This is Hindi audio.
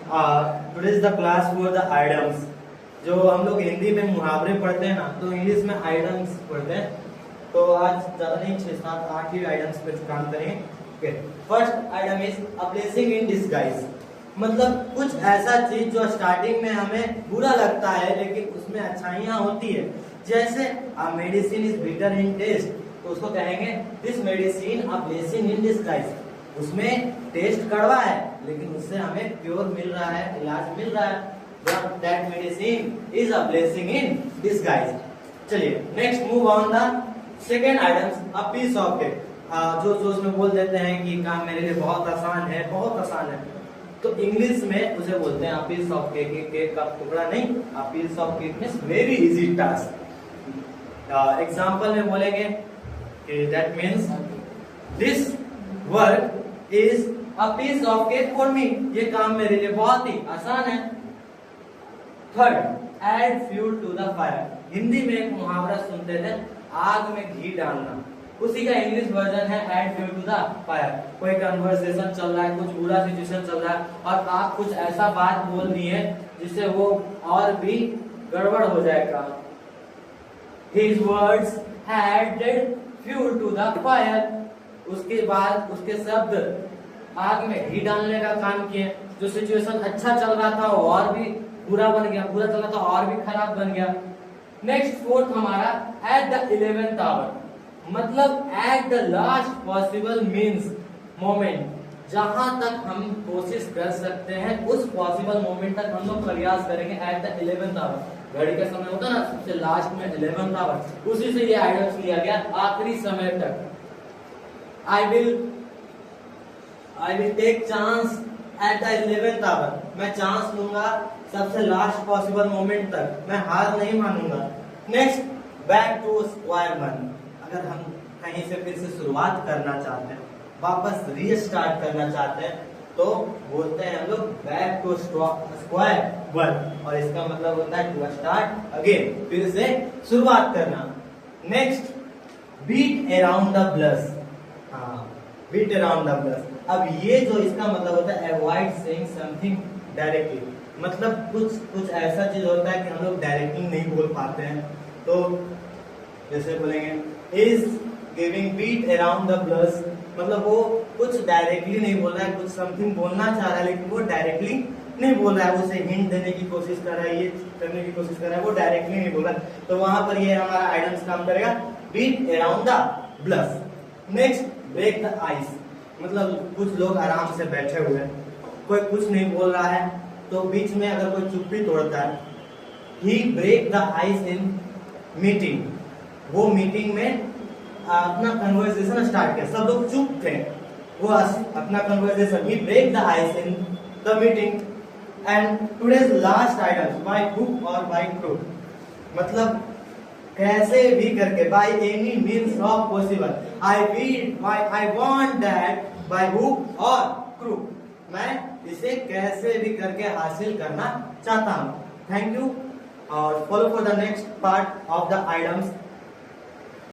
Today's the class for the items. जो हम लोग हिंदी में मुहावरे पढ़ते हैं ना, तो इंग्लिश में आइटम्स पढ़ते हैं। तो आज ज्यादा नहीं, 6 7 8 ही आइटम्स पे काम करेंगे। First item is a blessing in disguise. मतलब कुछ ऐसा चीज जो स्टार्टिंग में हमें बुरा लगता है लेकिन उसमें अच्छाइयां होती है। जैसे a medicine is bitter in taste, तो उसको कहेंगे this medicine a blessing in disguise. उसमें टेस्ट कड़वा है लेकिन उससे हमें क्योर मिल रहा है, इलाज मिल रहा है। That medicine is a blessing in disguise. चलिए next move on the second items, a piece of cake. जो उसमें बोल देते हैं कि काम मेरे लिए बहुत आसान है, बहुत आसान है, तो इंग्लिश में उसे बोलते हैं a piece of cake. Cake का टुकड़ा नहीं, a piece of cake means very easy task. Example में बोलेंगे कि that means this work is a piece of cake for me. ये काम मेरे लिए बहुत ही आसान है। Third, add fuel to the fire. Hindi में एक मुहावरा सुनते थे, आग में घी डालना। उसी का इंग्लिश वर्जन है add fuel to the fire. कोई कन्वर्सेशन चल रहा है, कुछ बुरा सिचुएशन चल रहा है और आप कुछ ऐसा बात बोल दिए जिससे वो और भी गड़बड़ हो जाएगा। His words added fuel to the fire। उसके बाद उसके शब्द आग में घी डालने का काम किए। जो सिचुएशन अच्छा चल रहा था वो और भी बुरा बन गया, बुरा चल रहा था और भी खराब बन गया। नेक्स्ट फोर्थ हमारा एट द 11th आवर। मतलब at the last possible means moment. जहां तक हम कोशिश कर सकते हैं उस पॉसिबल मोमेंट तक हम लोग प्रयास करेंगे। एट द 11th आवर, घड़ी का समय होता है ना, सबसे लास्ट में 11th आवर, उसी से ये आइटम्स लिया गया, आखिरी समय तक। I will take chance at the 11th hour. मैं चांस लूंगा सबसे लास्ट पॉसिबल मोमेंट तक, मैं हार नहीं मानूंगा। Next, back to square one. अगर हम कहीं से फिर से शुरुआत करना चाहते हैं, वापस रीस्टार्ट करना चाहते हैं, तो बोलते हैं हम लोग बैक टू स्क्वायर वन। और इसका मतलब होता है टू स्टार्ट अगेन, फिर से शुरुआत करना। Next, beat around the bush. हाँ, बीट अराउंड द ब्लस। अब ये जो इसका मतलब होता है अवॉइड सेइंग समथिंग डायरेक्टली। मतलब कुछ ऐसा चीज होता है कि हम लोग डायरेक्टली नहीं बोल पाते हैं। तो जैसे बोलेंगे is giving beat around the bush, मतलब वो कुछ डायरेक्टली नहीं बोल रहा है, कुछ समथिंग बोलना चाह रहा है लेकिन वो डायरेक्टली नहीं बोल रहा है। उसे हिंट देने की कोशिश कर रहा है, ये करने की कोशिश कर रहा है, वो डायरेक्टली नहीं बोल रहा है। तो वहां पर ये हमारा आइटम्स काम करेगा, beat around the bush. Next, break the ice. मतलब कुछ लोग आराम से बैठे हुए हैं, कोई कुछ नहीं बोल रहा है, तो बीच में अगर कोई चुप्पी तोड़ता है, he break the ice in meeting. वो मीटिंग में अपना कन्वर्सेशन स्टार्ट किया, सब लोग चुप थे, वो अपना conversation, he break the ice in the meeting. And today's last item, by hook और बाय क्रूक। मतलब कैसे भी करके, by any means of possible, I want that by hook और क्रूक। मैं इसे कैसे भी करके हासिल करना चाहता हूँ। थैंक यू और follow for the next part of the items.